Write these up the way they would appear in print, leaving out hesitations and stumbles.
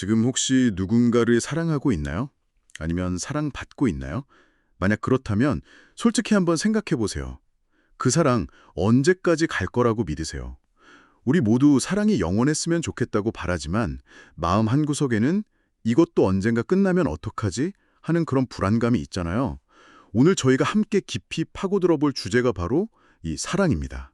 지금 혹시 누군가를 사랑하고 있나요? 아니면 사랑받고 있나요? 만약 그렇다면 솔직히 한번 생각해 보세요. 그 사랑 언제까지 갈 거라고 믿으세요? 우리 모두 사랑이 영원했으면 좋겠다고 바라지만 마음 한구석에는 이것도 언젠가 끝나면 어떡하지? 하는 그런 불안감이 있잖아요. 오늘 저희가 함께 깊이 파고들어 볼 주제가 바로 이 사랑입니다.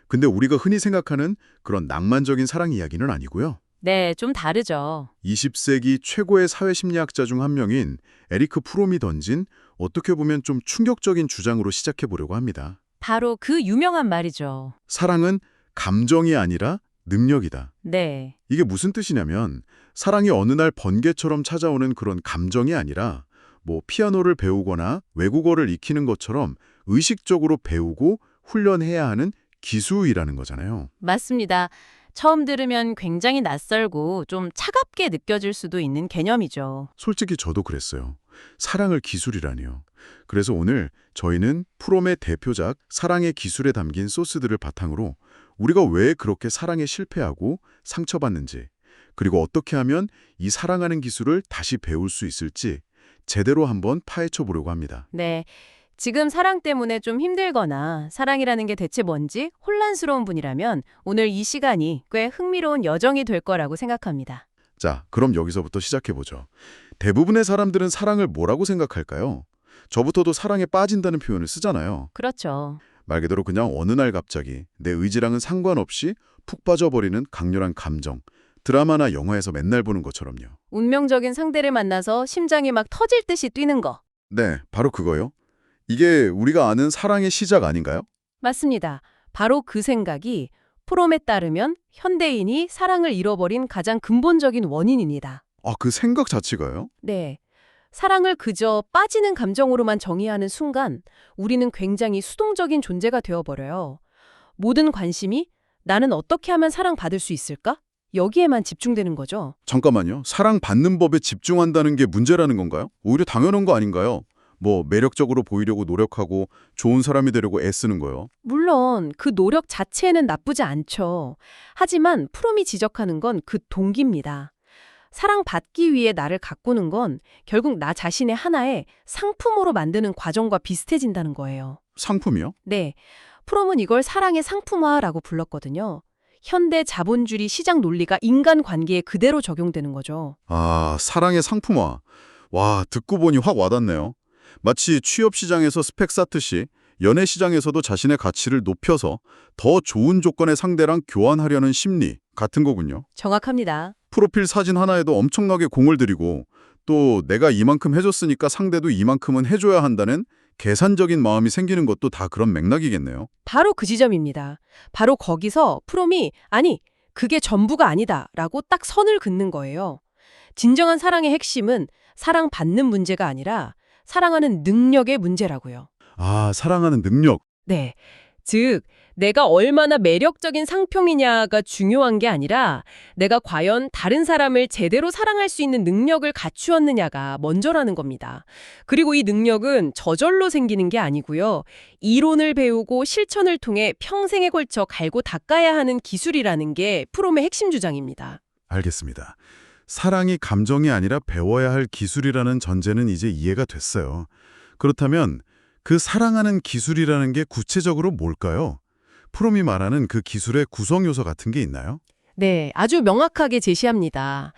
근데 우리가 흔히 생각하는 그런 낭만적인 사랑 이야기는 아니고요. 네, 좀 다르죠. 20세기 최고의 사회심리학자 중 한 명인 에리크 프롬이 던진 어떻게 보면 좀 충격적인 주장으로 시작해 보려고 합니다. 바로 그 유명한 말이죠. 사랑은 감정이 아니라 능력이다. 네, 이게 무슨 뜻이냐면 사랑이 어느 날 번개처럼 찾아오는 그런 감정이 아니라 뭐 피아노를 배우거나 외국어를 익히는 것처럼 의식적으로 배우고 훈련해야 하는 기술이라는 거잖아요. 맞습니다. 처음 들으면 굉장히 낯설고 좀 차갑게 느껴질 수도 있는 개념이죠. 솔직히 저도 그랬어요. 사랑을 기술이라니요. 그래서 오늘 저희는 프롬의 대표작 사랑의 기술에 담긴 소스들을 바탕으로 우리가 왜 그렇게 사랑에 실패하고 상처받는지, 그리고 어떻게 하면 이 사랑하는 기술을 다시 배울 수 있을지 제대로 한번 파헤쳐 보려고 합니다. 네, 지금 사랑 때문에 좀 힘들거나 사랑이라는 게 대체 뭔지 혼란스러운 분이라면 오늘 이 시간이 꽤 흥미로운 여정이 될 거라고 생각합니다. 자, 그럼 여기서부터 시작해 보죠. 대부분의 사람들은 사랑을 뭐라고 생각할까요? 저부터도 사랑에 빠진다는 표현을 쓰잖아요. 그렇죠. 말 그대로 그냥 어느 날 갑자기 내 의지랑은 상관없이 푹 빠져버리는 강렬한 감정, 드라마나 영화에서 맨날 보는 것처럼요. 운명적인 상대를 만나서 심장이 막 터질 듯이 뛰는 거. 네, 바로 그거요. 이게 우리가 아는 사랑의 시작 아닌가요? 맞습니다. 바로 그 생각이 프롬에 따르면 현대인이 사랑을 잃어버린 가장 근본적인 원인입니다. 아, 그 생각 자체가요? 네. 사랑을 그저 빠지는 감정으로만 정의하는 순간 우리는 굉장히 수동적인 존재가 되어버려요. 모든 관심이 나는 어떻게 하면 사랑받을 수 있을까? 여기에만 집중되는 거죠. 잠깐만요. 사랑받는 법에 집중한다는 게 문제라는 건가요? 오히려 당연한 거 아닌가요? 뭐 매력적으로 보이려고 노력하고 좋은 사람이 되려고 애쓰는 거요. 물론 그 노력 자체는 나쁘지 않죠. 하지만 프롬이 지적하는 건 그 동기입니다. 사랑받기 위해 나를 가꾸는 건 결국 나 자신의 하나의 상품으로 만드는 과정과 비슷해진다는 거예요. 상품이요? 네, 프롬은 이걸 사랑의 상품화라고 불렀거든요. 현대 자본주의 시장 논리가 인간관계에 그대로 적용되는 거죠. 아, 사랑의 상품화. 와, 듣고 보니 확 와닿네요. 마치 취업 시장에서 스펙 쌓듯이 연애 시장에서도 자신의 가치를 높여서 더 좋은 조건의 상대랑 교환하려는 심리 같은 거군요. 정확합니다. 프로필 사진 하나에도 엄청나게 공을 들이고 또 내가 이만큼 해줬으니까 상대도 이만큼은 해줘야 한다는 계산적인 마음이 생기는 것도 다 그런 맥락이겠네요. 바로 그 지점입니다. 바로 거기서 프롬이 아니, 그게 전부가 아니다 라고 딱 선을 긋는 거예요. 진정한 사랑의 핵심은 사랑받는 문제가 아니라 사랑하는 능력의 문제라고요. 아, 사랑하는 능력. 네. 즉, 내가 얼마나 매력적인 상품이냐가 중요한 게 아니라 내가 과연 다른 사람을 제대로 사랑할 수 있는 능력을 갖추었느냐가 먼저라는 겁니다. 그리고 이 능력은 저절로 생기는 게 아니고요. 이론을 배우고 실천을 통해 평생에 걸쳐 갈고 닦아야 하는 기술이라는 게 프롬의 핵심 주장입니다. 알겠습니다. 사랑이 감정이 아니라 배워야 할 기술이라는 전제는 이제 이해가 됐어요. 그렇다면 그 사랑하는 기술이라는 게 구체적으로 뭘까요? 프롬이 말하는 그 기술의 구성 요소 같은 게 있나요? 네, 아주 명확하게 제시합니다.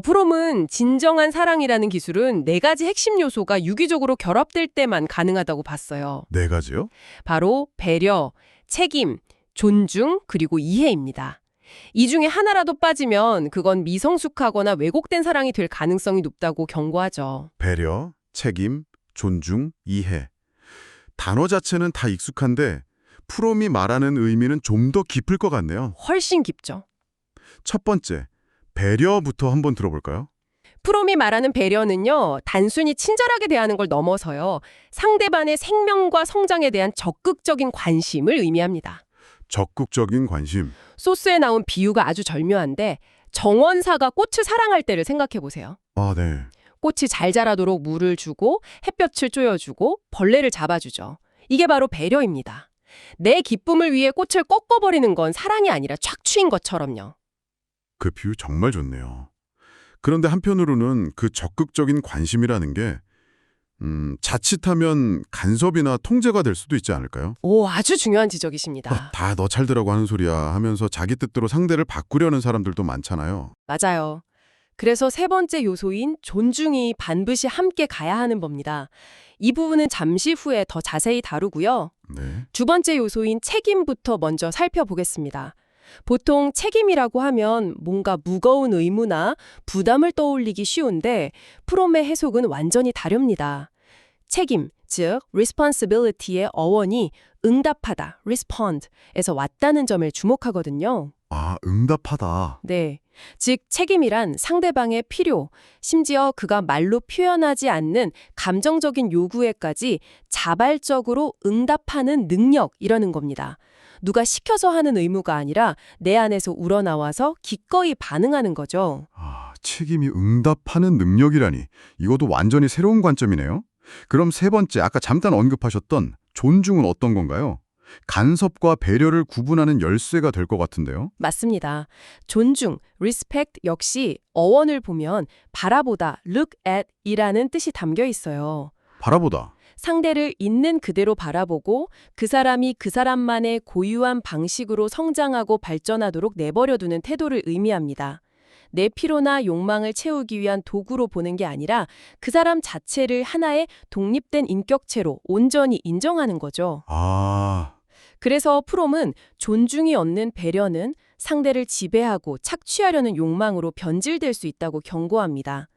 프롬은 진정한 사랑이라는 기술은 네 가지 핵심 요소가 유기적으로 결합될 때만 가능하다고 봤어요. 네 가지요? 바로 배려, 책임, 존중, 그리고 이해입니다. 이 중에 하나라도 빠지면 그건 미성숙하거나 왜곡된 사랑이 될 가능성이 높다고 경고하죠. 배려, 책임, 존중, 이해. 단어 자체는 다 익숙한데 프롬이 말하는 의미는 좀 더 깊을 것 같네요. 훨씬 깊죠. 첫 번째, 배려부터 한번 들어볼까요? 프롬이 말하는 배려는요, 단순히 친절하게 대하는 걸 넘어서요, 상대방의 생명과 성장에 대한 적극적인 관심을 의미합니다. 적극적인 관심. 소스에 나온 비유가 아주 절묘한데 정원사가 꽃을 사랑할 때를 생각해 보세요. 아, 네. 꽃이 잘 자라도록 물을 주고 햇볕을 쬐어주고 벌레를 잡아주죠. 이게 바로 배려입니다. 내 기쁨을 위해 꽃을 꺾어버리는 건 사랑이 아니라 착취인 것처럼요. 그 비유 정말 좋네요. 그런데 한편으로는 그 적극적인 관심이라는 게 자칫하면 간섭이나 통제가 될 수도 있지 않을까요? 오, 아주 중요한 지적이십니다. 다 너 잘 되라고 하는 소리야 하면서 자기 뜻대로 상대를 바꾸려는 사람들도 많잖아요. 맞아요. 그래서 세 번째 요소인 존중이 반드시 함께 가야 하는 법니다. 이 부분은 잠시 후에 더 자세히 다루고요. 네. 두 번째 요소인 책임부터 먼저 살펴보겠습니다. 보통 책임이라고 하면 뭔가 무거운 의무나 부담을 떠올리기 쉬운데 프롬의 해석은 완전히 다릅니다. 책임, 즉 responsibility의 어원이 응답하다, respond에서 왔다는 점을 주목하거든요. 아, 응답하다. 네. 즉, 책임이란 상대방의 필요, 심지어 그가 말로 표현하지 않는 감정적인 요구에까지 자발적으로 응답하는 능력이라는 겁니다. 누가 시켜서 하는 의무가 아니라 내 안에서 우러나와서 기꺼이 반응하는 거죠. 아, 책임이 응답하는 능력이라니. 이것도 완전히 새로운 관점이네요. 그럼 세 번째, 아까 잠깐 언급하셨던 존중은 어떤 건가요? 간섭과 배려를 구분하는 열쇠가 될 것 같은데요. 맞습니다. 존중, respect 역시 어원을 보면 바라보다, look at 이라는 뜻이 담겨 있어요. 바라보다. 상대를 있는 그대로 바라보고 그 사람이 그 사람만의 고유한 방식으로 성장하고 발전하도록 내버려두는 태도를 의미합니다. 내 필요나 욕망을 채우기 위한 도구로 보는 게 아니라 그 사람 자체를 하나의 독립된 인격체로 온전히 인정하는 거죠. 아, 그래서 프롬은 존중이 얻는 배려는 상대를 지배하고 착취하려는 욕망으로 변질될 수 있다고 경고합니다.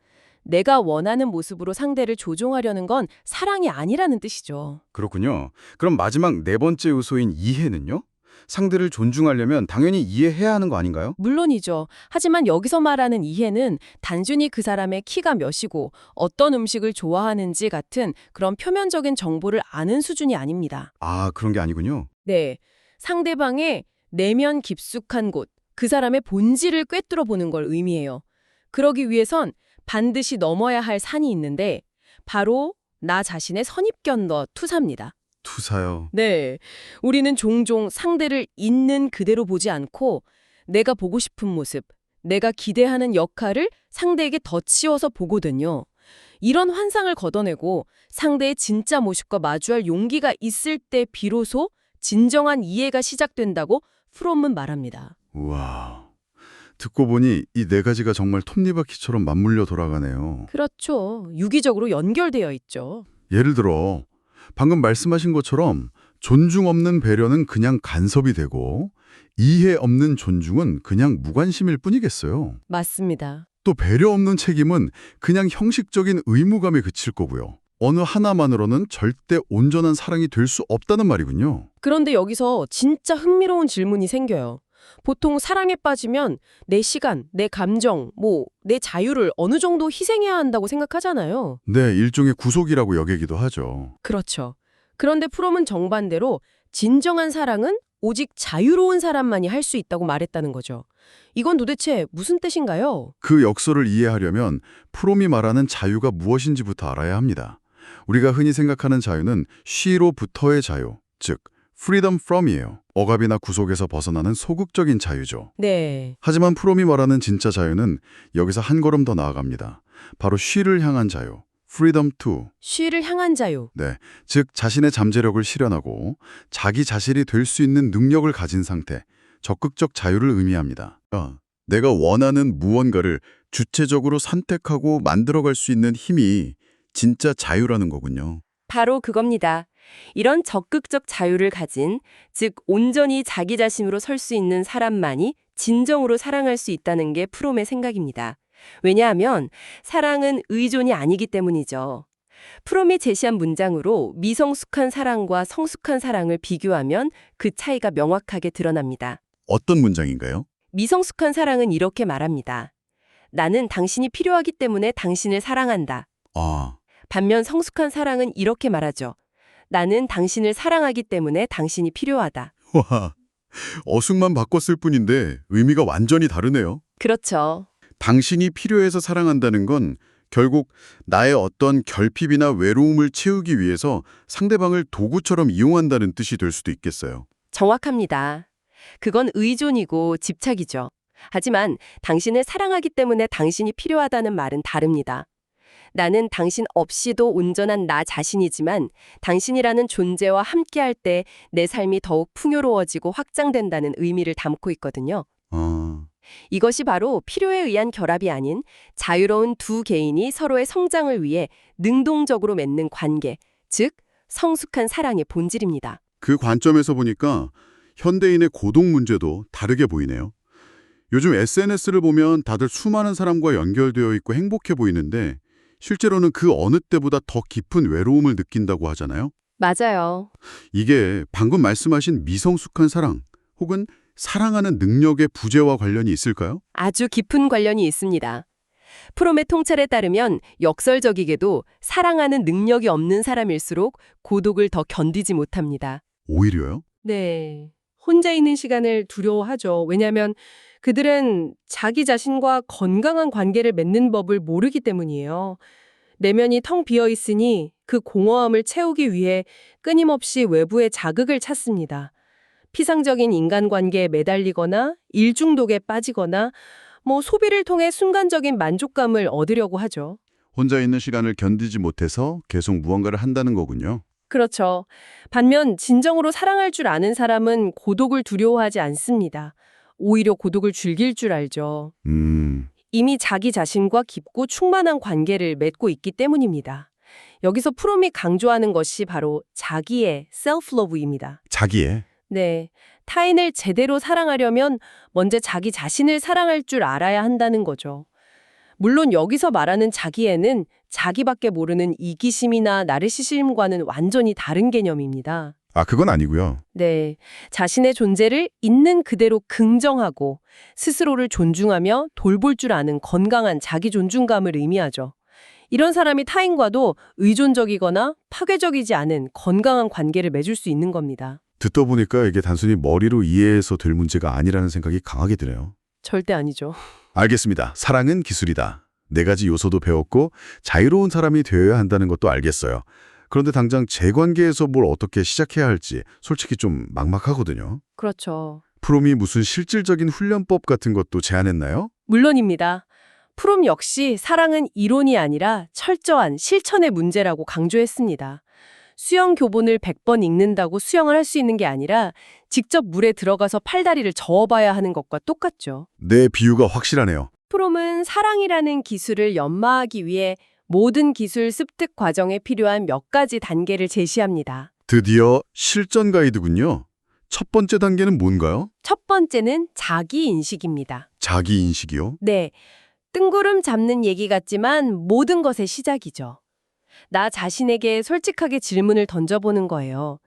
내가 원하는 모습으로 상대를 조종하려는 건 사랑이 아니라는 뜻이죠. 그렇군요. 그럼 마지막 네 번째 요소인 이해는요? 상대를 존중하려면 당연히 이해해야 하는 거 아닌가요? 물론이죠. 하지만 여기서 말하는 이해는 단순히 그 사람의 키가 몇이고 어떤 음식을 좋아하는지 같은 그런 표면적인 정보를 아는 수준이 아닙니다. 아, 그런 게 아니군요. 네. 상대방의 내면 깊숙한 곳, 그 사람의 본질을 꿰뚫어 보는 걸 의미해요. 그러기 위해선 반드시 넘어야 할 산이 있는데 바로 나 자신의 선입견 투사입니다. 투사요. 네. 우리는 종종 상대를 있는 그대로 보지 않고 내가 보고 싶은 모습, 내가 기대하는 역할을 상대에게 덧씌워서 보거든요. 이런 환상을 걷어내고 상대의 진짜 모습과 마주할 용기가 있을 때 비로소 진정한 이해가 시작된다고 프롬은 말합니다. 우와. 듣고 보니 이 네 가지가 정말 톱니바퀴처럼 맞물려 돌아가네요. 그렇죠. 유기적으로 연결되어 있죠. 예를 들어 방금 말씀하신 것처럼 존중 없는 배려는 그냥 간섭이 되고 이해 없는 존중은 그냥 무관심일 뿐이겠어요. 맞습니다. 또 배려 없는 책임은 그냥 형식적인 의무감에 그칠 거고요. 어느 하나만으로는 절대 온전한 사랑이 될 수 없다는 말이군요. 그런데 여기서 진짜 흥미로운 질문이 생겨요. 보통 사랑에 빠지면 내 시간, 내 감정, 내 자유를 어느 정도 희생해야 한다고 생각하잖아요. 네, 일종의 구속이라고 여기기도 하죠. 그렇죠. 그런데 프롬은 정반대로 진정한 사랑은 오직 자유로운 사람만이 할 수 있다고 말했다는 거죠. 이건 도대체 무슨 뜻인가요? 그 역설을 이해하려면 프롬이 말하는 자유가 무엇인지부터 알아야 합니다. 우리가 흔히 생각하는 자유는 she로부터의 자유, 즉 freedom from이에요. 억압이나 구속에서 벗어나는 소극적인 자유죠. 네. 하지만 프롬이 말하는 진짜 자유는 여기서 한 걸음 더 나아갑니다. 바로 she를 향한 자유, freedom to. 쉬를 향한 자유. 네, 즉 자신의 잠재력을 실현하고 자기 자신이 될 수 있는 능력을 가진 상태, 적극적 자유를 의미합니다. 내가 원하는 무언가를 주체적으로 선택하고 만들어갈 수 있는 힘이 진짜 자유라는 거군요. 바로 그겁니다. 이런 적극적 자유를 가진, 즉 온전히 자기 자신으로 설 수 있는 사람만이 진정으로 사랑할 수 있다는 게 프롬의 생각입니다. 왜냐하면 사랑은 의존이 아니기 때문이죠. 프롬이 제시한 문장으로 미성숙한 사랑과 성숙한 사랑을 비교하면 그 차이가 명확하게 드러납니다. 어떤 문장인가요? 미성숙한 사랑은 이렇게 말합니다. 나는 당신이 필요하기 때문에 당신을 사랑한다. 아, 반면 성숙한 사랑은 이렇게 말하죠. 나는 당신을 사랑하기 때문에 당신이 필요하다. 와, 어순만 바꿨을 뿐인데 의미가 완전히 다르네요. 그렇죠. 당신이 필요해서 사랑한다는 건 결국 나의 어떤 결핍이나 외로움을 채우기 위해서 상대방을 도구처럼 이용한다는 뜻이 될 수도 있겠어요. 정확합니다. 그건 의존이고 집착이죠. 하지만 당신을 사랑하기 때문에 당신이 필요하다는 말은 다릅니다. 나는 당신 없이도 온전한 나 자신이지만 당신이라는 존재와 함께할 때 내 삶이 더욱 풍요로워지고 확장된다는 의미를 담고 있거든요. 이것이 바로 필요에 의한 결합이 아닌 자유로운 두 개인이 서로의 성장을 위해 능동적으로 맺는 관계, 즉 성숙한 사랑의 본질입니다. 그 관점에서 보니까 현대인의 고독 문제도 다르게 보이네요. 요즘 SNS를 보면 다들 수많은 사람과 연결되어 있고 행복해 보이는데 실제로는 그 어느 때보다 더 깊은 외로움을 느낀다고 하잖아요. 맞아요. 이게 방금 말씀하신 미성숙한 사랑 혹은 사랑하는 능력의 부재와 관련이 있을까요? 아주 깊은 관련이 있습니다. 프롬의 통찰에 따르면 역설적이게도 사랑하는 능력이 없는 사람일수록 고독을 더 견디지 못합니다. 오히려요? 네. 혼자 있는 시간을 두려워하죠. 왜냐하면 그들은 자기 자신과 건강한 관계를 맺는 법을 모르기 때문이에요. 내면이 텅 비어 있으니 그 공허함을 채우기 위해 끊임없이 외부의 자극을 찾습니다. 피상적인 인간관계에 매달리거나 일 중독에 빠지거나 소비를 통해 순간적인 만족감을 얻으려고 하죠. 혼자 있는 시간을 견디지 못해서 계속 무언가를 한다는 거군요. 그렇죠. 반면 진정으로 사랑할 줄 아는 사람은 고독을 두려워하지 않습니다. 오히려 고독을 즐길 줄 알죠. 이미 자기 자신과 깊고 충만한 관계를 맺고 있기 때문입니다. 여기서 프롬이 강조하는 것이 바로 자기의 self-love입니다. 자기의. 네, 타인을 제대로 사랑하려면 먼저 자기 자신을 사랑할 줄 알아야 한다는 거죠. 물론 여기서 말하는 자기애는 자기밖에 모르는 이기심이나 나르시즘과는 완전히 다른 개념입니다. 아, 그건 아니고요. 네, 자신의 존재를 있는 그대로 긍정하고 스스로를 존중하며 돌볼 줄 아는 건강한 자기 존중감을 의미하죠. 이런 사람이 타인과도 의존적이거나 파괴적이지 않은 건강한 관계를 맺을 수 있는 겁니다. 듣다 보니까 이게 단순히 머리로 이해해서 될 문제가 아니라는 생각이 강하게 드네요. 절대 아니죠. 알겠습니다. 사랑은 기술이다. 4가지 요소도 배웠고 자유로운 사람이 되어야 한다는 것도 알겠어요. 그런데 당장 제 관계에서 뭘 어떻게 시작해야 할지 솔직히 좀 막막하거든요. 그렇죠. 프롬이 무슨 실질적인 훈련법 같은 것도 제안했나요? 물론입니다. 프롬 역시 사랑은 이론이 아니라 철저한 실천의 문제라고 강조했습니다. 수영 교본을 100번 읽는다고 수영을 할 수 있는 게 아니라 직접 물에 들어가서 팔다리를 저어봐야 하는 것과 똑같죠. 내 비유가 확실하네요. 프롬은 사랑이라는 기술을 연마하기 위해 모든 기술 습득 과정에 필요한 몇 가지 단계를 제시합니다. 드디어 실전 가이드군요. 첫 번째 단계는 뭔가요? 첫 번째는 자기인식입니다. 자기인식이요? 네, 뜬구름 잡는 얘기 같지만 모든 것의 시작이죠. 나 자신에게 솔직하게 질문을 던져보는 거예요.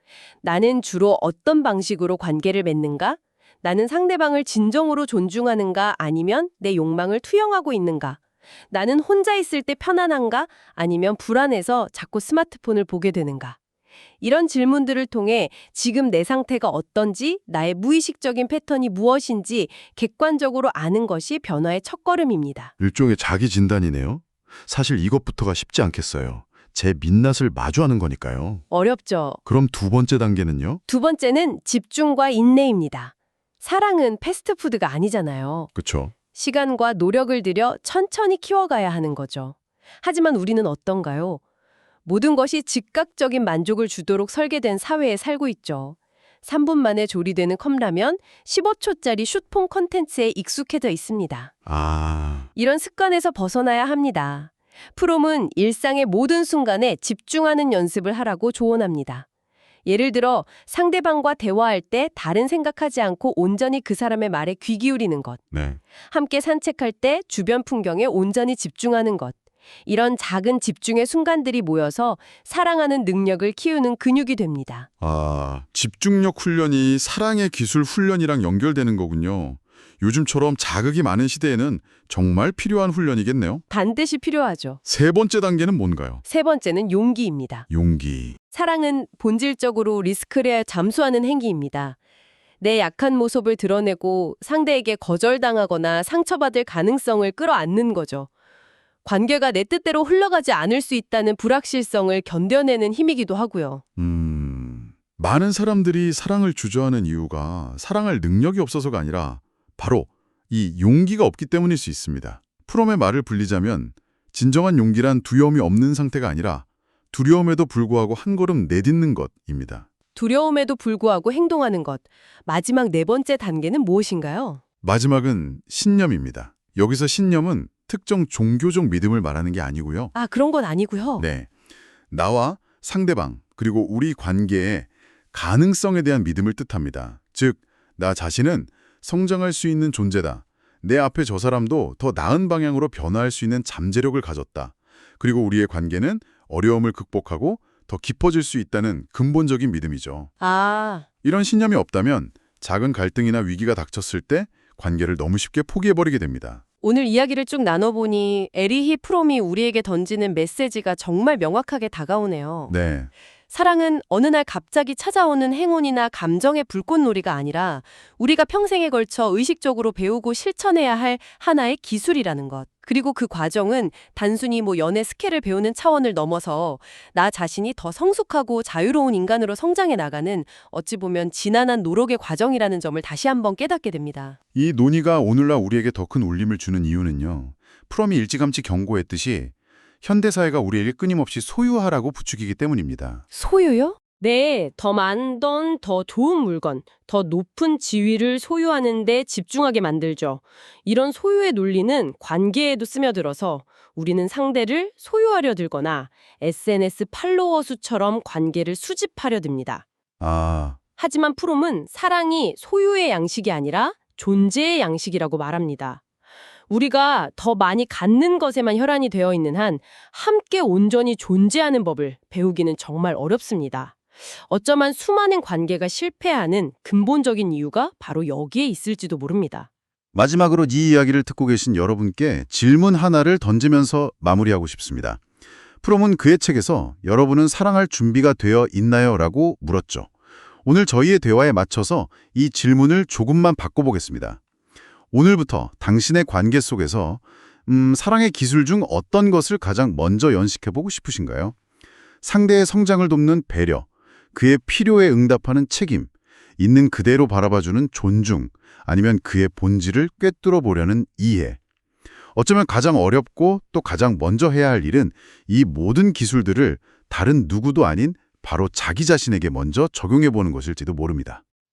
나는 주로 어떤 방식으로 관계를 맺는가? 나는 상대방을 진정으로 존중하는가? 아니면 내 욕망을 투영하고 있는가? 나는 혼자 있을 때 편안한가? 아니면 불안해서 자꾸 스마트폰을 보게 되는가? 이런 질문들을 통해 지금 내 상태가 어떤지, 나의 무의식적인 패턴이 무엇인지 객관적으로 아는 것이 변화의 첫걸음입니다. 일종의 자기 진단이네요. 사실 이것부터가 쉽지 않겠어요. 제 민낯을 마주하는 거니까요. 어렵죠? 그럼 두 번째 단계는요? 두 번째는 집중과 인내입니다. 사랑은 패스트푸드가 아니잖아요. 그쵸. 시간과 노력을 들여 천천히 키워가야 하는 거죠. 하지만 우리는 어떤가요? 모든 것이 즉각적인 만족을 주도록 설계된 사회에 살고 있죠. 3분 만에 조리되는 컵라면, 15초짜리 숏폼 콘텐츠에 익숙해져 있습니다. 이런 습관에서 벗어나야 합니다. 프롬은 일상의 모든 순간에 집중하는 연습을 하라고 조언합니다. 예를 들어 상대방과 대화할 때 다른 생각하지 않고 온전히 그 사람의 말에 귀 기울이는 것. 네. 함께 산책할 때 주변 풍경에 온전히 집중하는 것. 이런 작은 집중의 순간들이 모여서 사랑하는 능력을 키우는 근육이 됩니다. 집중력 훈련이 사랑의 기술 훈련이랑 연결되는 거군요. 요즘처럼 자극이 많은 시대에는 정말 필요한 훈련이겠네요. 반드시 필요하죠. 세 번째 단계는 뭔가요? 세 번째는 용기입니다. 용기. 사랑은 본질적으로 리스크를 잠수하는 행위입니다. 내 약한 모습을 드러내고 상대에게 거절당하거나 상처받을 가능성을 끌어안는 거죠. 관계가 내 뜻대로 흘러가지 않을 수 있다는 불확실성을 견뎌내는 힘이기도 하고요. 많은 사람들이 사랑을 주저하는 이유가 사랑할 능력이 없어서가 아니라 바로 이 용기가 없기 때문일 수 있습니다. 프롬의 말을 불리자면 진정한 용기란 두려움이 없는 상태가 아니라 두려움에도 불구하고 한 걸음 내딛는 것입니다. 두려움에도 불구하고 행동하는 것. 마지막 네 번째 단계는 무엇인가요? 마지막은 신념입니다. 여기서 신념은 특정 종교적 믿음을 말하는 게 아니고요. 아, 그런 건 아니고요. 네, 나와 상대방 그리고 우리 관계의 가능성에 대한 믿음을 뜻합니다. 즉, 나 자신은 성장할 수 있는 존재다. 내 앞에 저 사람도 더 나은 방향으로 변화할 수 있는 잠재력을 가졌다. 그리고 우리의 관계는 어려움을 극복하고 더 깊어질 수 있다는 근본적인 믿음이죠. 아, 이런 신념이 없다면 작은 갈등이나 위기가 닥쳤을 때 관계를 너무 쉽게 포기해버리게 됩니다. 오늘 이야기를 쭉 나눠보니 에리히 프롬이 우리에게 던지는 메시지가 정말 명확하게 다가오네요. 네, 사랑은 어느 날 갑자기 찾아오는 행운이나 감정의 불꽃놀이가 아니라 우리가 평생에 걸쳐 의식적으로 배우고 실천해야 할 하나의 기술이라는 것. 그리고 그 과정은 단순히 연애 스킬을 배우는 차원을 넘어서 나 자신이 더 성숙하고 자유로운 인간으로 성장해 나가는 어찌 보면 지난한 노력의 과정이라는 점을 다시 한번 깨닫게 됩니다. 이 논의가 오늘날 우리에게 더 큰 울림을 주는 이유는요. 프롬이 일찌감치 경고했듯이 현대사회가 우리에게 끊임없이 소유하라고 부추기기 때문입니다. 소유요? 네, 더 많은 돈, 더 좋은 물건, 더 높은 지위를 소유하는 데 집중하게 만들죠. 이런 소유의 논리는 관계에도 스며들어서 우리는 상대를 소유하려 들거나 SNS 팔로워 수처럼 관계를 수집하려 듭니다. 아, 하지만 프롬은 사랑이 소유의 양식이 아니라 존재의 양식이라고 말합니다. 우리가 더 많이 갖는 것에만 혈안이 되어 있는 한 함께 온전히 존재하는 법을 배우기는 정말 어렵습니다. 어쩌면 수많은 관계가 실패하는 근본적인 이유가 바로 여기에 있을지도 모릅니다. 마지막으로 이 이야기를 듣고 계신 여러분께 질문 하나를 던지면서 마무리하고 싶습니다. 프롬은 그의 책에서 여러분은 사랑할 준비가 되어 있나요? 라고 물었죠. 오늘 저희의 대화에 맞춰서 이 질문을 조금만 바꿔보겠습니다. 오늘부터 당신의 관계 속에서 사랑의 기술 중 어떤 것을 가장 먼저 연식해보고 싶으신가요? 상대의 성장을 돕는 배려, 그의 필요에 응답하는 책임, 있는 그대로 바라봐주는 존중, 아니면 그의 본질을 꿰뚫어 보려는 이해. 어쩌면 가장 어렵고 또 가장 먼저 해야 할 일은 이 모든 기술들을 다른 누구도 아닌 바로 자기 자신에게 먼저 적용해보는 것일지도 모릅니다.